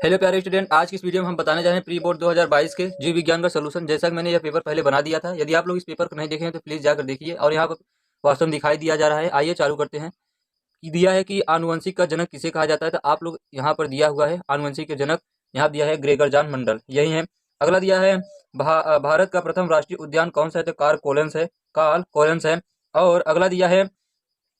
Hello प्यारे student, आज की इस वीडियो में हम बताने जा रहे हैं प्री बोर्ड 2022 के जीव विज्ञान का सलूशन। जैसा कि मैंने यह पेपर पहले बना दिया था, यदि आप लोग इस पेपर को नहीं देखे हैं तो प्लीज़ जाकर देखिए। और यहाँ पर वास्तव में दिखाई दिया जा रहा है। आइए चालू करते हैं। कि दिया है कि आनुवंशिक का जनक किसे कहा जाता है, तो आप लोग यहाँ पर दिया हुआ है आनुवंशिक के जनक, यहाँ दिया है ग्रेगर जॉन मंडल, यही है। अगला दिया है भारत का प्रथम राष्ट्रीय उद्यान कौन सा है, तो कार्ल कोलेंस है। और अगला दिया है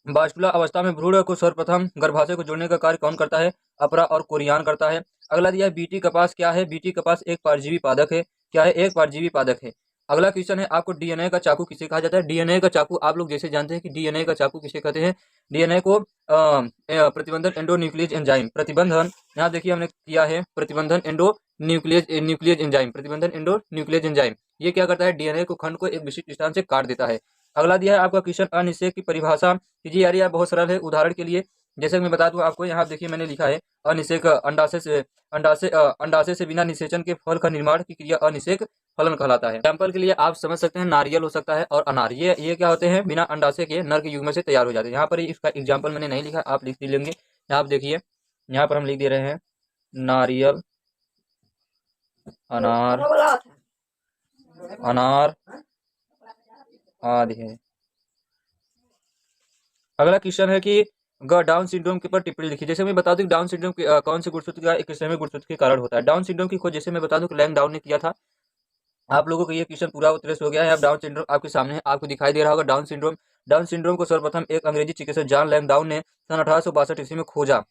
बाष्पुला अवस्था में भ्रूण को सर्वप्रथम गर्भाशय को जोड़ने का कार्य कौन करता है, अपरा और कोरियान करता है। अगला दिया है बीटी कपास क्या है, बीटी कपास एक परजीवी पादप है। क्या है, एक परजीवी पादप है। अगला क्वेश्चन है आपको डीएनए का चाकू किसे कहा जाता है। डीएनए का चाकू आप लोग जैसे जानते हैं कि डीएनए का चाकू किसे कहते हैं। डीएनए को प्रतिबंधन एंडोन्यूक्लियस एंजाइम, प्रतिबंधन यहाँ देखिए हमने किया है प्रतिबंधन न्यूक्लियस एंजाइम, प्रतिबंधन एंडोन्यूक्लियस एंजाइम, ये क्या करता है, डीएनए को खंड को एक विशिष्ट स्थान से काट देता है। अगला दिया है आपका क्वेश्चन अनिषेक की परिभाषा कीजिए। यार यह बहुत सरल है। उदाहरण के लिए जैसे मैं बता दूं आपको, यहाँ देखिए मैंने लिखा है अनिषेक अंडाशय से बिना निषेचन के फल का निर्माण की क्रिया अनिषेक फलन कहलाता है। एग्जाम्पल के लिए आप समझ सकते हैं नारियल हो सकता है और अनार, ये क्या होते हैं, बिना अंडाशय के नर के युग्म से तैयार हो जाते हैं। यहाँ पर इसका एग्जाम्पल मैंने नहीं लिखा, आप लिख लेंगे। यहाँ आप देखिए, यहाँ पर हम लिख दे रहे हैं नारियल, अनार, अनार आदि है। अगला क्वेश्चन है कि डाउन सिंड्रोम के ऊपर टिप्पणी लिखी। जैसे मैं बता दूं डाउन सिंड्रोम कौन से गुणसूत्र का एक किस्म में गुणसूत्र के कारण होता है। डाउन सिंड्रोम की खोज जैसे मैं बता दूं कि लैंग डाउन ने किया था। आप लोगों को ये क्वेश्चन पूरा उत्तर हो गया है। अब डाउन सिंड्रोम आपके सामने है, आपको दिखाई दे रहा होगा डाउन सिंड्रोम को सर्वप्रथम एक अंग्रेजी चिकित्सक जॉन लैंग डाउन ने सन 1862 ईस्वी में खोजा।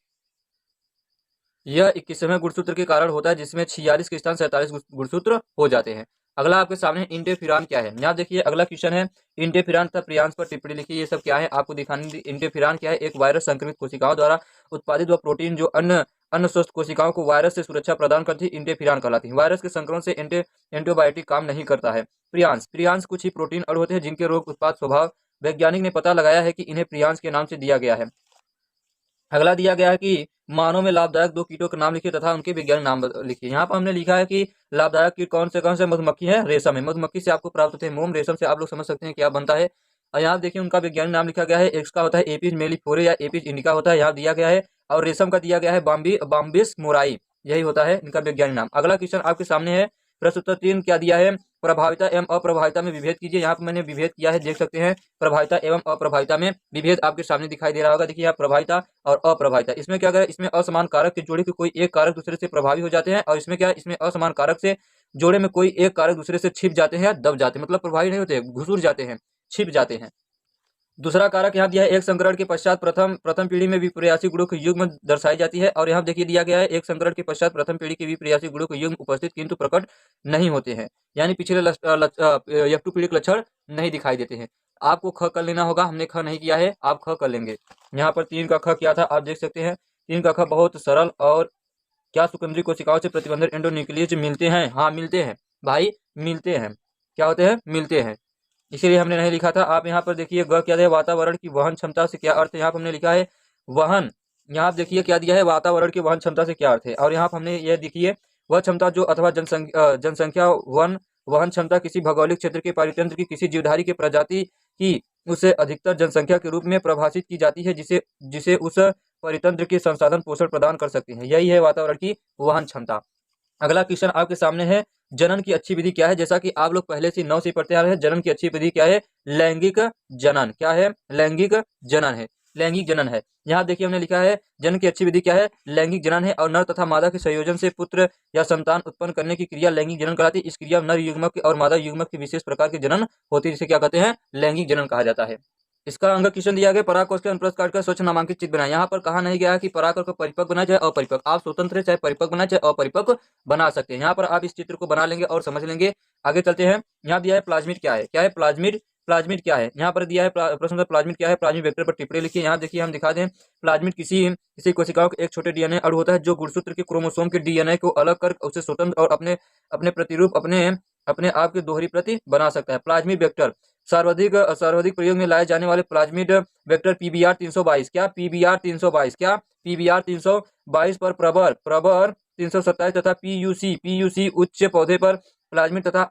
यह 21वें गुणसूत्र के कारण होता है, जिसमें 46 के स्थान 47 गुणसूत्र हो जाते हैं। अगला आपके सामने इंटरफेरॉन क्या है। यहाँ देखिए अगला क्वेश्चन है इंटरफेरॉन तथा प्रियांश पर टिप्पणी लिखिए। ये सब क्या है आपको दिखाने दी। इंटरफेरॉन क्या है, एक वायरस संक्रमित कोशिकाओं द्वारा उत्पादित वह प्रोटीन जो अन्य स्वस्थ कोशिकाओं को वायरस से सुरक्षा प्रदान करती है, इंटरफेरॉन कहलाती है। वायरस के संक्रमण से एंटीबायोटिक काम नहीं करता है। प्रियांश कुछ ही प्रोटीन अणु होते हैं जिनके रोग उत्पाद स्वभाव वैज्ञानिक ने पता लगाया है कि इन्हें प्रियांश के नाम से दिया गया है। अगला दिया गया है कि मानव में लाभदायक दो कीटों के नाम लिखिए तथा उनके वैज्ञानिक नाम लिखिए। यहाँ पर हमने लिखा है कि लाभदायक कीट कौन से मधुमक्खी है, रेशम है। मधुमक्खी से आपको प्राप्त होते हैं मोम, रेशम से आप लोग समझ सकते हैं क्या बनता है। और यहाँ देखिए उनका वैज्ञानिक नाम लिखा गया है। एक का होता है एपिस मेलिफोरे या एपिस इंडिका होता है, यहाँ दिया गया है। और रेशम का दिया गया है बाम्बिस मोराई, यही होता है इनका वैज्ञानिक नाम। अगला क्वेश्चन आपके सामने है प्रश्न उत्तर 3 क्या दिया है, प्रभाविता एवं अप्रभाविता में विभेद कीजिए। यहाँ पर मैंने विभेद किया है, देख सकते हैं प्रभाविता एवं अप्रभाविता में विभेद आपके सामने दिखाई दे रहा होगा। देखिए यहाँ प्रभाविता और अप्रभाविता, इसमें क्या करें, इसमें असमान कारक के जोड़े के कोई एक कारक दूसरे से प्रभावी हो जाते हैं, और इसमें क्या, इसमें असमान कारक से जोड़े में कोई एक कारक दूसरे से छिप जाते हैं या दब जाते हैं, मतलब प्रभावी नहीं होते, घुसूर जाते हैं, छिप जाते हैं। दूसरा कारक यहाँ दिया है एक संकरण के पश्चात प्रथम पीढ़ी में विपर्यासी गुणों की युग्म दर्शाई जाती है। और यहाँ देखिए दिया गया है एक संकरण के पश्चात प्रथम पीढ़ी के विपर्यासी गुणों के युग्म उपस्थित किंतु प्रकट नहीं होते हैं, यानी पिछले F2 पीढ़ी के लक्षण नहीं दिखाई देते हैं। आपको ख कर लेना होगा, हमने ख नहीं किया है, आप ख कर लेंगे। यहाँ पर 3 का ख किया था, आप देख सकते हैं 3 का ख बहुत सरल। और क्या सुकेंद्रीय कोशिकाओं से प्रतिबंधन एंडोन्यूक्लियस मिलते हैं, हाँ मिलते हैं भाई, मिलते हैं। क्या होते हैं, मिलते हैं, इसीलिए हमने नहीं लिखा था। आप यहाँ पर देखिए ग क्या है, वातावरण की वहन क्षमता से क्या अर्थ है, यहाँ पर हमने लिखा है वहन। यहाँ आप देखिए क्या दिया है, वातावरण की वहन क्षमता से क्या अर्थ है। और यहाँ पर हमने ये देखिए वह क्षमता जो अथवा जनसंख्या वहन क्षमता किसी भौगोलिक क्षेत्र के परितंत्र की किसी जीवधारी के प्रजाति की उसे अधिकतर जनसंख्या के रूप में परिभाषित की जाती है, जिसे जिसे उस परितंत्र के संसाधन पोषण प्रदान कर सकते हैं, यही है वातावरण की वहन क्षमता। अगला क्वेश्चन आपके सामने है जनन की अच्छी विधि क्या है। जैसा कि आप लोग पहले से 9 से पढ़ते आ रहे हैं, जनन की अच्छी विधि क्या है, लैंगिक जनन। क्या है, लैंगिक जनन है, लैंगिक जनन है। यहाँ देखिए हमने लिखा है जनन की अच्छी विधि क्या है, लैंगिक जनन है। और नर तथा मादा के संयोजन से पुत्र या संतान उत्पन्न करने की क्रिया लैंगिक जनन कहलाती है। इस क्रिया नर युग्मक और मादा युग्मक के विशेष प्रकार के जनन होती है, जिसे क्या कहते हैं, लैंगिक जनन कहा जाता है। इसका अंग क्वेश्चन दिया गया पराकोष के अनुप्रस्थ काटकर स्वच्छ नामांकित चित्र बनाए। यहाँ पर कहा नहीं गया कि पराकोष को परिपक्व बना चाहे अपरिपक्व, आप स्वतंत्र है, चाहे परिपक्व बना चाहे अपरिपक्व बना सकते हैं। यहाँ पर आप इस चित्र को बना लेंगे और समझ लेंगे। आगे चलते हैं। यहाँ दिया है प्लाज्मिड क्या है, क्या है प्लाज्मिड, प्लाज्मिड क्या है। यहाँ पर दिया है प्रश्न प्लाज्मिड क्या है, प्लाज्मिड वेक्टर पर टिप्पणी लिखिए। यहाँ देखिए हम दिखा दें प्लाज्मिड किसी कोशिकाओं के एक छोटे डीएनए अणु होता है जो गुणसूत्र के क्रोमोसोम के डीएनए को अलग कर उसे स्वतंत्र और अपने अपने प्रतिरूप अपने आप की दोहरी प्रति बना सकता है। प्लाज्मिड वेक्टर सर्वाधिक प्रयोग में लाए जाने वाले प्लाज्मिड वेक्टर पीबीआर 322, क्या पीबीआर 322, क्या पीबीआर 322 पर प्रबर 327 तथा पीयूसी उच्च पौधे पर प्लाज्मिड तथा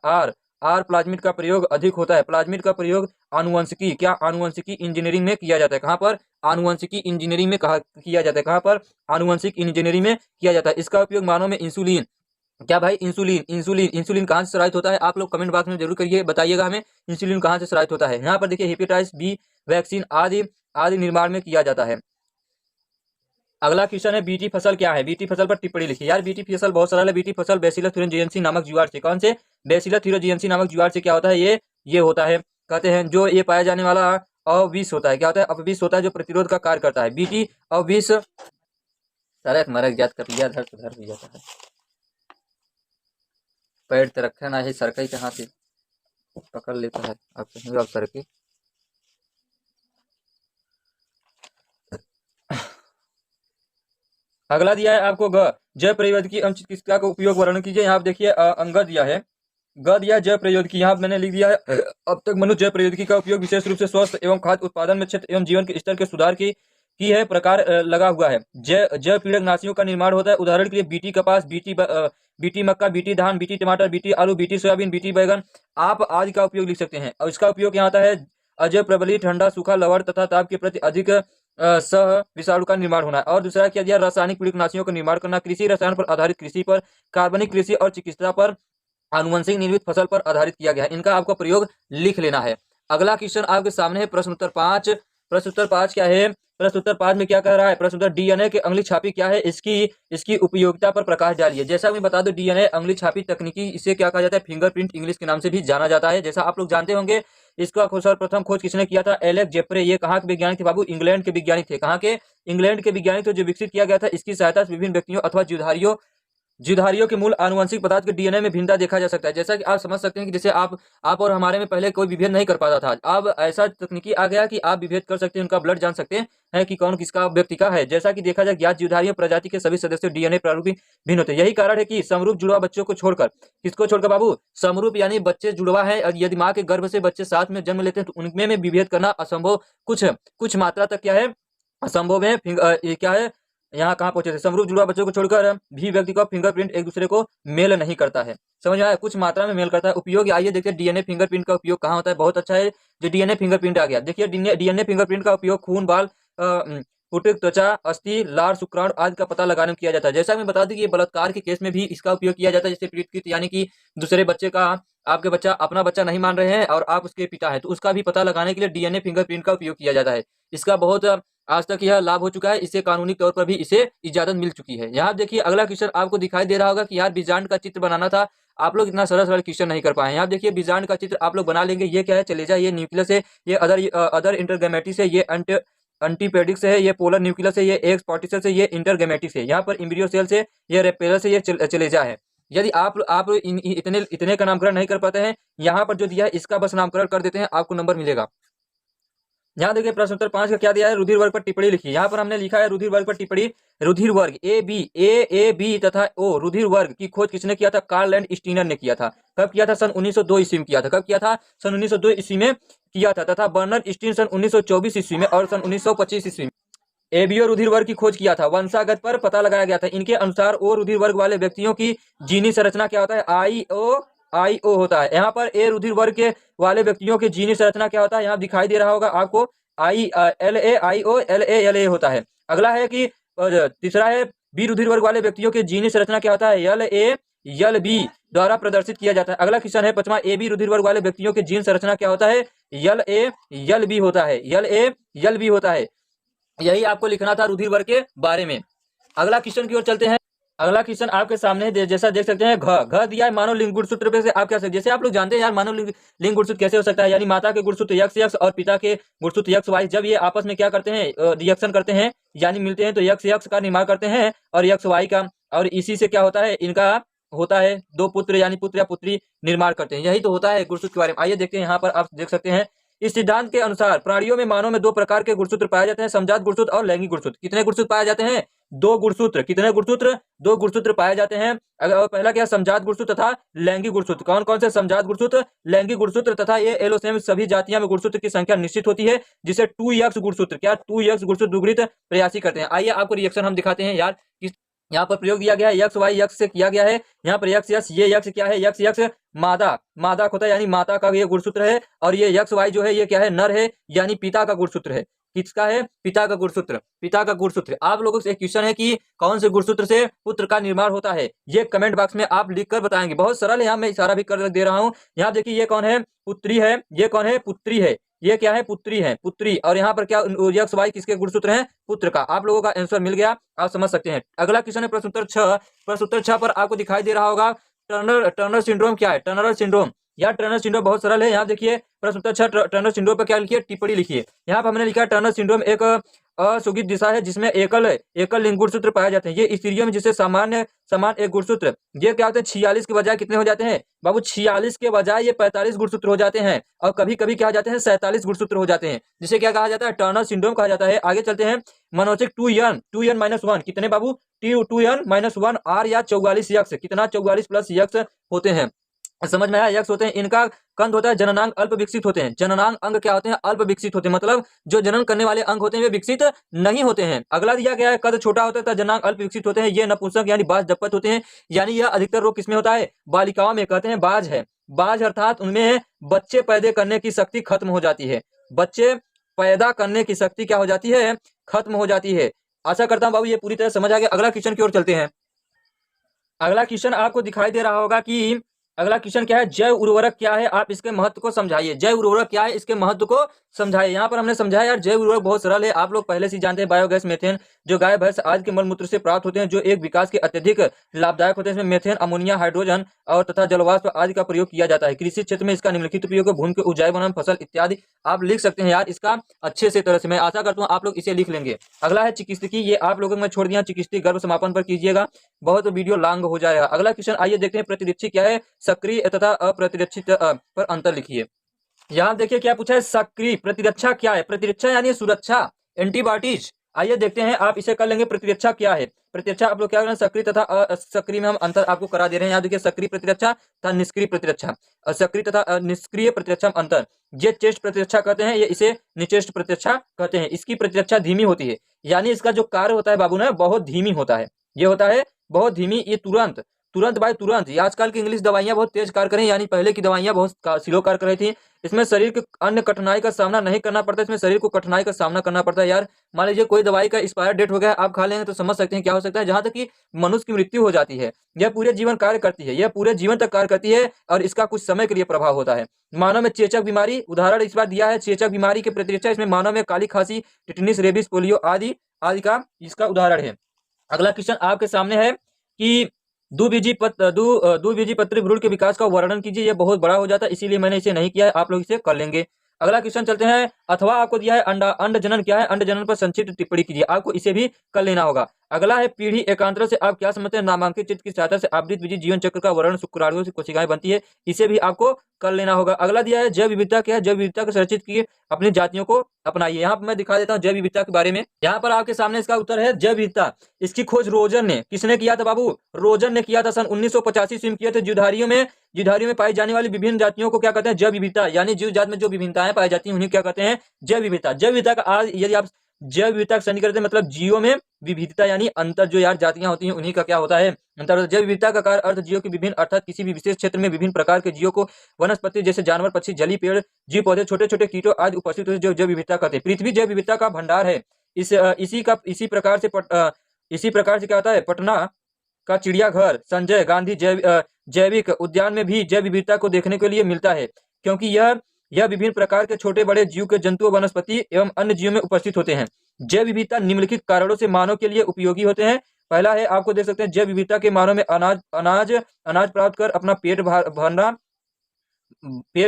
आर प्लाज्मिड का प्रयोग अधिक होता है। प्लाज्मिड का प्रयोग आनुवंशिकी इंजीनियरिंग में किया जाता है। कहाँ पर? आनुवंशिकी इंजीनियरिंग में किया जाता है। कहाँ पर? आनुवंशिक इंजीनियरिंग में किया जाता है। इसका उपयोग मानव में इंसुलिन, क्या भाई? इंसुलिन कहाँ से स्रावित होता है? आप लोग कमेंट बॉक्स में जरूर करिए, बताइएगा हमें इंसुलिन कहाँ से स्रावित होता है। यहाँ पर देखिए हेपेटाइटिस बी वैक्सीन आदि आदि निर्माण में किया जाता है। अगला क्वेश्चन है बीटी फसल क्या है? बीटी फसल पर टिप्पणी लिखिए। यार बीटी फसल बहुत सरल है। बीटी फसल बैसिलस thuringiensis नामक जीवाणु से, कौन से? बैसिलस thuringiensis नामक जीवाणु से क्या होता है? ये होता है, कहते हैं जो ये पाया जाने वाला अविष होता है। क्या होता है? अविष होता है, जो प्रतिरोध का कार्य करता है। बीटी अविष सरक मरक जात कर लिया, धर सुधर भी जाता है। पैर तो रखे ना है, सरकई कहाँ से पकड़ लेता है। अब कहीं अब सरके अगला दिया है आपको ग, जैव प्रौद्योगिकी चिकित्सा का उपयोग वर्णन कीजिए। यहाँ आप देखिए अंग दिया है, ग दिया है जैव प्रौद्योगिकी, यहाँ मैंने लिख दिया है अब तक मनुष्य जैव प्रौद्योगिकी का उपयोग विशेष रूप से स्वस्थ एवं खाद्य उत्पादन में क्षेत्र एवं जीवन के स्तर के सुधार की है प्रकार लगा हुआ है। जैव पीड़कनाशियों का निर्माण होता है। उदाहरण के लिए बीटी कपास, बीटी मक्का, बीटी धान, बीटी टमाटर, बीटी आलू, बीटी सोयाबीन, बीटी बैगन आप आदि का उपयोग लिख सकते हैं। और इसका उपयोग यहाँ आता है अजय प्रबली, ठंडा, सूखा, लवण तथा ताप के प्रति अधिक सह विषाणु का निर्माण होना है। और दूसरा क्या दिया? रासायनिक पीड़कनाशियों का निर्माण करना। कृषि रसायन पर आधारित कृषि पर, कार्बनिक कृषि और चिकित्सा पर, आनुवंशिक निर्मित फसल पर आधारित किया गया है। इनका आपको प्रयोग लिख लेना है। अगला क्वेश्चन आपके सामने है प्रश्न उत्तर 5। प्रश्न उत्तर 5 क्या है? प्रश्न उत्तर 5 में क्या कह रहा है? प्रश्न उत्तर डीएनए के अंगुली छापी क्या है? इसकी उपयोगिता पर प्रकाश डालिए। जैसा मैं बता दूं, डीएनए अंगुली छापी तकनीकी, इसे क्या कहा जाता है? फिंगरप्रिंट इंग्लिश के नाम से भी जाना जाता है। जैसा आप लोग जानते होंगे, इसका सर्वप्रथम खोज किसने किया था? एलेक्स जेफ्रे। ये कहाँ के वैज्ञानिक थे बाबू? इंग्लैंड के वैज्ञानिक थे। कहाँ के? इंग्लैंड के वैज्ञानिक थे, जो विकसित किया गया था। इसकी सहायता से विभिन्न व्यक्तियों अथवा जीवधारियों के मूल आनुवंशिक पदार्थ के डीएनए में भिन्नता देखा जा सकता है। जैसा कि आप समझ सकते हैं कि जैसे आप और हमारे में पहले कोई विभेद नहीं कर पाता था, अब ऐसा तकनीकी आ गया कि आप विभेद कर सकते हैं, उनका ब्लड जान सकते हैं कि कौन किसका व्यक्ति का है। जैसा कि देखा जाए, ज्ञात जीवधारियों प्रजाति के सभी सदस्यों डीएनए प्रारूप भिन्न होते हैं। यही कारण है कि समरूप जुड़वा बच्चों को छोड़कर, किसको छोड़कर बाबू? समरूप यानी बच्चे जुड़वा है, यदि माँ के गर्भ से बच्चे साथ में जन्म लेते हैं तो उनमें विभेद करना असंभव, कुछ मात्रा तक क्या है? असंभव है। क्या है? यहाँ कहाँ पहुंचे थे? समरूप जुड़वा बच्चों को छोड़कर भी व्यक्ति का फिंगरप्रिंट एक दूसरे को मेल नहीं करता है। समझ आया? कुछ मात्रा में मेल करता है। उपयोग आइए देखते हैं डीएनए फिंगरप्रिंट का उपयोग कहाँ होता है। बहुत अच्छा है जो डीएनए फिंगरप्रिंट आ गया। देखिए डीएनए फिंगरप्रिंट का उपयोग खून, बाल, पुटिक, त्वचा, अस्थि, लार, शुक्राणु आदि का पता लगाने में किया जाता है। जैसा मैं बता दूं कि ये बलात्कार के केस में भी इसका उपयोग किया जाता है। जैसे पीड़ित यानी कि दूसरे बच्चे का, आपके बच्चा अपना बच्चा नहीं मान रहे हैं और आप उसके पिता हैं, तो उसका भी पता लगाने के लिए डीएनए फिंगरप्रिंट का उपयोग किया जाता है। इसका बहुत आज तक यह लाभ हो चुका है। इससे कानूनी तौर पर भी इसे इजाजत मिल चुकी है। यहाँ देखिए अगला क्वेश्चन आपको दिखाई दे रहा होगा कि यार बीजांड का चित्र बनाना था, आप लोग इतना सरल सरल क्वेश्चन नहीं कर पाए। यहाँ देखिए बीजांड का चित्र आप लोग बना लेंगे। ये क्या है? चलेजा, ये न्यूक्लियस है, ये अदर इंटरगैमेटिस है, ये एंटीपेडिक्स है, ये पोलर न्यूक्लियस है, ये एक्स पार्टिकल्स है, ये इंटरगैमेटिक्स है। यहाँ पर एम्ब्रियो सेल्स है, ये रेपेलस है, ये चलेजा है। यदि आप इतने का नामकरण नहीं कर पाते हैं, यहाँ पर जो दिया है इसका बस नामकरण कर देते हैं, आपको नंबर मिलेगा। यहाँ देखिए प्रश्न उत्तर 5 का क्या दिया है? रुधिर वर्ग पर टिप्पणी लिखिए। यहाँ पर हमने लिखा है रुधिर वर्ग पर टिप्पणी। रुधिर वर्ग ए बी तथा ओ रुधिर वर्ग की खोज किसने किया था? कार्ल एंड स्टीनर ने किया था। कब किया था? सन 1902 ईस्वी में किया था। कब किया था? सन 1902 ईस्वी में किया था। तथा बर्नर्ड स्टीन सन 1924 ईस्वी में और सन 1925 ईस्वी में एबीओ रुधिर वर्ग की खोज किया था। वंशागत पर पता लगाया गया था। इनके अनुसार ओ रुधिर वर्ग वाले व्यक्तियों की जीनी संरचना क्या होता है? आईओ होता है। यहाँ पर ए रुधिर वर्ग के वाले व्यक्तियों के जीनी संरचना क्या होता है? यहाँ दिखाई दे रहा होगा आपको, LA होता है। अगला है कि तीसरा है बी रुधिर वर्ग वाले व्यक्तियों के जीनी संरचना क्या होता है? LB द्वारा प्रदर्शित किया जाता है। अगला क्वेश्चन है 5वां, AB रुधिर वर्ग वाले व्यक्तियों के जीन संरचना क्या होता है? LB होता है। LB होता है। यही आपको लिखना था रुधिर वर्ग के बारे में। अगला क्वेश्चन की ओर चलते हैं। अगला क्वेश्चन आपके सामने है, जैसा देख सकते हैं घ दिया है मानव लिंग गुणसूत्र पे से आप क्या सकते, जैसे आप लोग जानते हैं यार मानव लिंग गुणसूत्र कैसे हो सकता है, यानी माता के गुणसूत्र XX और पिता के गुणसूत्र XY, जब ये आपस में क्या करते हैं? रिएक्शन करते हैं, यानी मिलते हैं, तो XX का निर्माण करते हैं और XY का, और इसी से क्या होता है? इनका होता है दो पुत्र, यानी पुत्र या पुत्री निर्माण करते हैं। यही तो होता है गुणसूत्र के बारे में। आइए देखते हैं, यहाँ पर आप देख सकते हैं इस सिद्धांत के अनुसार प्राणियों में मानव में दो प्रकार के गुणसूत्र पाए जाते हैं, समजात गुणसूत्र और लैंगिक गुणसूत्र। कितने गुणसूत्र पाए जाते हैं? दो गुणसूत्र। कितने गुणसूत्र? दो गुणसूत्र पाए जाते हैं। अगर पहला क्या? समजात गुणसूत्र तथा लैंगिक गुणसूत्र। कौन कौन से? समजात गुणसूत्र, लैंगिक गुणसूत्र तथा ये एलोसेम सभी जातियों में गुणसूत्र की संख्या निश्चित होती है, जिसे 2x गुणसूत्र, क्या 2x गुणसूत्र दुगुणित प्रयासी करते हैं। आइए आपको रिएक्शन हम दिखाते हैं यार। यहाँ पर प्रयोग दिया गया है यक्स वाई यक्स से किया गया है। यहाँ पर यक्स यक्स, ये यक्स क्या है, यक्स यक्स मादा, मादा होता है यानी माता का ये गुणसूत्र है। और ये यक्स वाई जो है ये क्या है, नर है यानी पिता का गुणसूत्र है। किसका है, पिता का गुणसूत्र, पिता का गुणसूत्र। आप लोगों से एक क्वेश्चन है कि कौन से गुणसूत्र से पुत्र का निर्माण होता है, ये कमेंट बॉक्स में आप लिखकर बताएंगे। बहुत सरल है, यहाँ मैं इशारा भी कर दे रहा हूँ। यहाँ देखिए ये कौन है, पुत्री है, ये कौन है, पुत्री है, ये क्या है, पुत्री है, पुत्री। और यहाँ पर क्या यक्स वाई किसके गुणसूत्र हैं, पुत्र का। आप लोगों का आंसर मिल गया, आप समझ सकते हैं। अगला क्वेश्चन है प्रश्न उत्तर 6। प्रश्न उत्तर 6 पर आपको दिखाई दे रहा होगा टर्नर सिंड्रोम क्या है, टर्नर सिंड्रोम। यार टर्नर सिंड्रोम बहुत सरल है। यहाँ देखिए प्रश्न उत्तर 6 टर्नर सिंड्रोम पर क्या लिखिए, टिप्पणी लिखिए। यहाँ पर हमने लिखा टर्नर सिंड्रोम एक असुगित दिशा है जिसमें एकल लिंग गुणसूत्र पाए जाते हैं। ये स्त्रियों में जिससे समान एक गुणसूत्र, ये क्या होते हैं 46 के बजाय कितने हो जाते हैं बाबू, 46 के बजाय ये 45 गुणसूत्र हो जाते हैं। और कभी कभी क्या हो जाते हैं 47 गुणसूत्र हो जाते हैं, जिसे क्या कहा जाता है, टर्नर सिंड्रोम कहा जाता है। आगे चलते हैं, मनोचिक 2n-1 कितने बाबू, 2n-1 आर या 44 यक्स, कितना 44 प्लस यक्स होते हैं। समझ में आया, यक्स होते हैं, इनका कंद होता है जननांग अल्प विकसित होते हैं। जननांग अंग क्या होते हैं, अल्प विकसित होते हैं, मतलब जो जनन करने वाले अंग होते हैं वे विकसित नहीं होते हैं। अगला दिया गया है कद छोटा होता है जननांग अल्प विकसित होते हैं। ये नपुंसक यानी बाज दप्पत होते हैं, यानी यह अधिकतर रोग किसमें होता है, बालिकाओं में, कहते हैं बाज है। बाज अर्थात उनमें बच्चे पैदा करने की शक्ति खत्म हो जाती है, बच्चे पैदा करने की शक्ति क्या हो जाती है, खत्म हो जाती है। आशा करता हूं बाबू ये पूरी तरह समझ आ गया। अगला क्वेश्चन की ओर चलते हैं। अगला क्वेश्चन आपको दिखाई दे रहा होगा कि अगला क्वेश्चन क्या है, जैव उर्वरक क्या है, आप इसके महत्व को समझाइए। जैव उर्वरक क्या है, इसके महत्व को समझाइए। यहाँ पर हमने समझाया यार जैव उर्वरक बहुत सरल है, आप लोग पहले से जानते हैं। बायोगैस, मेथेन जो गाय भैंस आदि के मलमूत्र से प्राप्त होते हैं, जो एक विकास के अत्यधिक लाभदायक होते हैं। इसमें मेथेन, अमोनिया, हाइड्रोजन और तथा जलवाष्प आदि का प्रयोग किया जाता है। कृषि क्षेत्र में इसका निम्नलिखित उपयोग है, भूमि के उजाई बनाम फसल इत्यादि। आप लिख सकते हैं यार इसका अच्छे से तरह से, मैं आशा करता हूँ आप लोग इसे लिख लेंगे। अगला है चिकित्सकी, ये आप लोगों को मैं छोड़ दिया, चिकित्सकी गर्भ समापन पर कीजिएगा, बहुत वीडियो लॉन्ग हो जाएगा। अगला क्वेश्चन आइए देखते हैं, प्रतिरक्षी क्या है, सक्रिय तथा अप्रतिरक्षित पर अंतर लिखिए। यहाँ देखिए क्या पूछा है, सक्रिय प्रतिरक्षा क्या है, प्रतिरक्षा यानी सुरक्षा, एंटीबॉडीज। आइए देखते हैं, आप इसे कर लेंगे, प्रतिरक्षा क्या है। प्रतिरक्षा आप लोग क्या करें, सक्रिय तथा असक्रिय में हम अंतर आपको करा दे रहे हैं। यहाँ देखिए सक्रिय प्रतिरक्षा तथा निष्क्रिय प्रतिरक्षा, सक्रिय तथा निष्क्रिय प्रतिरक्षा में अंतर। ये चेस्ट प्रतिरक्षा कहते हैं, ये इसे निचेष्ट प्रतिरक्षा कहते हैं। इसकी प्रतिरक्षा धीमी होती है, यानी इसका जो कार्य होता है बाबू ना बहुत धीमी होता है, ये होता है बहुत धीमी, ये तुरंत तुरंत बाय तुरंत। ये आजकल की इंग्लिश दवाइयां बहुत तेज कार्य करें, यानी पहले की दवाइयां बहुत स्लो कार्य कर रही थी। इसमें शरीर के अन्य कठिनाई का सामना नहीं करना पड़ता, इसमें शरीर को कठिनाई का सामना करना पड़ता है। यार मान लीजिए कोई दवाई का एक्सपायर डेट हो गया, आप खा लेंगे तो समझ सकते हैं क्या हो सकता है, जहां तक कि मनुष्य की मृत्यु हो जाती है। यह पूरे जीवन कार्य करती है, यह पूरे जीवन तक कार्य करती है, और इसका कुछ समय के लिए प्रभाव होता है। मानव में चेचक बीमारी, उदाहरण इस बार दिया है चेचक बीमारी की प्रतिरक्षा, इसमें मानव में काली खांसी, टिटनिस, रेबीज, पोलियो आदि आदि का इसका उदाहरण है। अगला क्वेश्चन आपके सामने है कि द्विबीजीपत्री भ्रूण के विकास का वर्णन कीजिए। यह बहुत बड़ा हो जाता है, इसीलिए मैंने इसे नहीं किया है, आप लोग इसे कर लेंगे। अगला क्वेश्चन चलते हैं, अथवा आपको दिया है अंड जनन क्या है, अंड जनन पर संक्षिप्त टिप्पणी कीजिए, आपको इसे भी कर लेना होगा। अगला है पीढ़ी एकांतर से आप क्या समझते हैं, नामांकित चित्र की सहायता से आवृत बीजी जीवन चक्र का वर्णन, शुक्राणुओं से कोशिकाएं बनती है, इसे भी आपको कर लेना होगा। अगला दिया है जैव विविधता क्या है, जैव विविधता को संरक्षित किए, अपनी जातियों को अपनाइए। यहाँ पर मैं दिखा देता हूँ जैव विविधता के बारे में। यहाँ पर आपके सामने इसका उत्तर है जैव विविधता। इसकी खोज रोजन ने, किसने किया था बाबू, रोजन ने किया था, सन 1985 ईस्वी में किए थे। जीवधारियों में पाई जाने वाली विभिन्न जातियों को क्या कहते हैं, जैव विविधता, यानी जीव जात में जो विभिन्नताएं पाई जाती हैं उन्हें क्या कहते हैं, जैव विविधता। जैव विविधता का आज यदि आप जैव विविधता का करते हैं मतलब जीवों में विविधता, यानी अंतर, जो यार जातियां होती हैं उन्हीं का क्या होता है, अंतर। जैव विविधता का कार्य अर्थ जीवों की विभिन्न, अर्थात किसी भी विशेष क्षेत्र में विभिन्न प्रकार के जीवों को, वनस्पति जैसे जानवर, पक्षी, जलीय पेड़, जीव, पौधे, छोटे छोटे कीटों आदि उपस्थित होते हैं, जो जैव विविधता कहते हैं। पृथ्वी जैव विविधता का भंडार है। इसी प्रकार से क्या होता है, पटना का चिड़ियाघर, संजय गांधी जैविक उद्यान में भी जैव विविधता को देखने के लिए मिलता है, क्योंकि यह विभिन्न प्रकार के छोटे बड़े जीव के जंतुओं, वनस्पति एवं अन्य जीवों में उपस्थित होते हैं। जैव विविधता निम्नलिखित कारणों से मानव के लिए उपयोगी होते हैं। पहला है, आपको देख सकते हैं, जैव विविधता के मानव में अनाज प्राप्त कर अपना पेट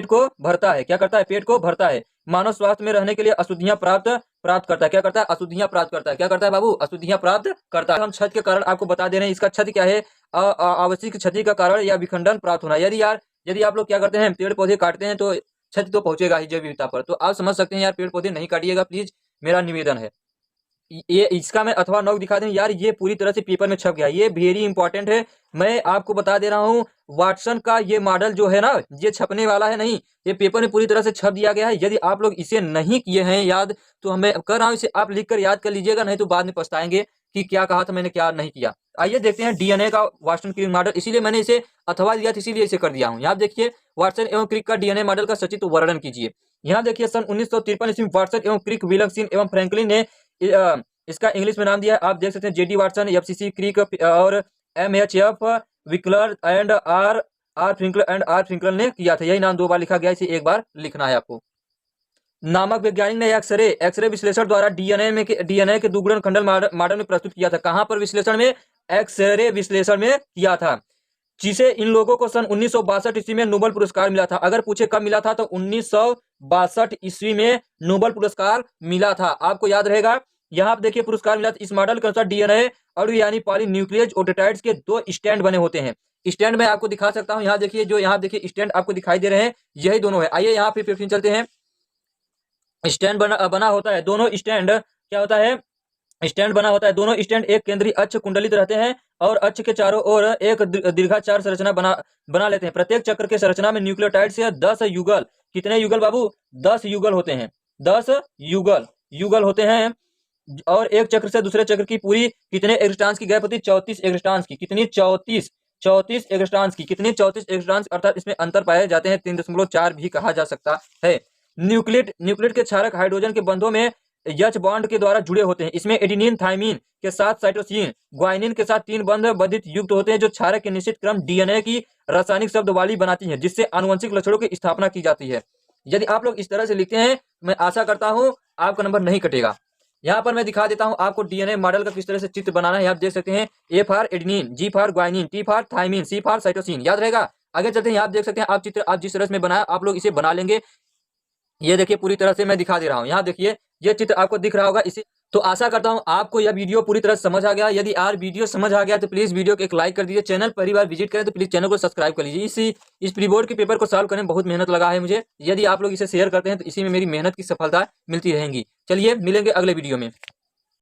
को भरता है। क्या करता है, पेट को भरता है। मानव स्वास्थ्य में रहने के लिए अशुद्धियां प्राप्त करता है। क्या करता है, अशुद्धियां प्राप्त करता है। क्या करता है बाबू, अशुद्धियां प्राप्त करता है। हम क्षति के कारण आपको बता दे रहे हैं, इसका क्षति क्या है, आवश्यक क्षति का कारण या विखंडन प्राप्त होना। यदि आप लोग क्या करते हैं, पेड़ पौधे काटते हैं तो क्षति तो पहुंचेगा ही जैव विविधता पर। तो आप समझ सकते हैं यार, पेड़ पौधे नहीं काटिएगा प्लीज, मेरा निवेदन है। ये इसका मैं अथवा नौक दिखा दें यार, ये पूरी तरह से पेपर में छप गया, ये वेरी इंपॉर्टेंट है। मैं आपको बता दे रहा हूँ, वाटसन का ये मॉडल जो है ना, ये छपने वाला है नहीं, ये पेपर में पूरी तरह से छप दिया गया है। यदि आप लोग इसे नहीं किए हैं याद, तो मैं कर रहा हूँ, इसे आप लिख कर याद कर लीजिएगा, नहीं तो बाद में पछताएंगे कि क्या कहा था मैंने, क्या नहीं किया। आइए देखते हैं डीएनए का वाटसन क्रिक मॉडल, इसीलिए मैंने इसे अथवा दिया था, इसीलिए इसे कर दिया हूँ। यहाँ देखिए वाटसन एवं क्रिक का डीएनए मॉडल का सचित्र वर्णन कीजिए। यहाँ देखिए सन 1953 ईस्वी में वाटसन एवं क्रिक, विल्सन एवं फ्रैंकलिन ने इसका इंग्लिश में नाम दिया। आप देख सकते हैं जेडी वाटसन, एफसीसी क्रिक और एमएचएफ विकलर एंड आर फ्रिंकलर ने किया था। यही नाम 2 बार लिखा गया, इसे 1 बार लिखना है आपको। नामक वैज्ञानिक ने एक्सरे विश्लेषण द्वारा डीएनए के दुगुण खंडन मॉडल में प्रस्तुत किया था। कहां पर विश्लेषण में? एक्सरे विश्लेषण में किया था, जिसे इन लोगों को सन 1962 ईस्वी में नोबेल पुरस्कार मिला था। अगर पूछे कब मिला था तो 1962 ईस्वी में नोबेल पुरस्कार मिला था, आपको याद रहेगा। यहाँ पे देखिए पुरस्कार मिला था। इस मॉडल के अनुसार डीएनए और यानी पॉलीन्यूक्लियस ऑटोटाइड्स के 2 स्टैंड बने होते हैं। स्टैंड मैं आपको दिखा सकता हूँ, यहाँ देखिए, जो यहाँ देखिए स्टैंड आपको दिखाई दे रहे हैं, यही दोनों है। आइए यहाँ पे फिर चलते हैं। स्टैंड बना होता है, दोनों स्टैंड क्या होता है? स्टैंड बना होता है। दोनों स्टैंड एक केंद्रीय अक्ष कुंडलित रहते हैं और अक्ष के चारों ओर एक दीर्घाचार संरचना बना लेते हैं। प्रत्येक चक्र के संरचना में न्यूक्लियोटाइड से 10 युगल, कितने युगल बाबू? 10 युगल होते हैं। 10 युगल होते हैं। और एक चक्र से दूसरे चक्र की पूरी कितने एंगस्ट्रॉम्स की गैप होती है? 34 एंगस्ट्रॉम्स की। कितनी? 34 एंगस्ट्रॉम्स की। कितनी? 34 एंगस्ट्रॉम्स, अर्थात इसमें अंतर पाए जाते हैं, 3.4 भी कहा जा सकता है। न्यूक्लियड के क्षारक हाइड्रोजन के बंधों में एच बॉन्ड के द्वारा जुड़े होते हैं। इसमें एडेनिन थाइमिन के साथ साइटोसिन, ग्वानिन के साथ 3 बंध बंधित युक्त होते हैं, जो क्षारक के निश्चित क्रम डीएनए की रासायनिक शब्दावली बनाती है, जिससे आनुवंशिक लक्षणों की स्थापना की जाती है। यदि आप लोग इस तरह से लिखते हैं, मैं आशा करता हूं आपका नंबर नहीं कटेगा। यहाँ पर मैं दिखा देता हूं आपको डीएनए मॉडल का किस तरह से चित्र बनाना है। आप देख सकते हैं, A for adenine, G for guanine, T for thymine, C for cytosine. याद रहेगा। आगे चलते हैं। आप देख सकते हैं, आप चित्र आप जिस तरह से बनाया, आप लोग इसे बना लेंगे। ये देखिए पूरी तरह से मैं दिखा दे रहा हूँ। यहाँ देखिए ये चित्र आपको दिख रहा होगा। इसे तो आशा करता हूँ आपको यह वीडियो पूरी तरह समझ आ गया। यदि यार वीडियो समझ आ गया तो प्लीज वीडियो को एक लाइक कर दीजिए। चैनल पहली बार विजिट करें तो प्लीज चैनल को सब्सक्राइब कर लीजिए। इस प्री बोर्ड के पेपर को सॉल्व करने में बहुत मेहनत लगा है मुझे। यदि आप लोग इसे शेयर करते हैं तो इसी में मेरी मेहनत की सफलता मिलती रहेंगी। चलिए मिलेंगे अगले वीडियो में।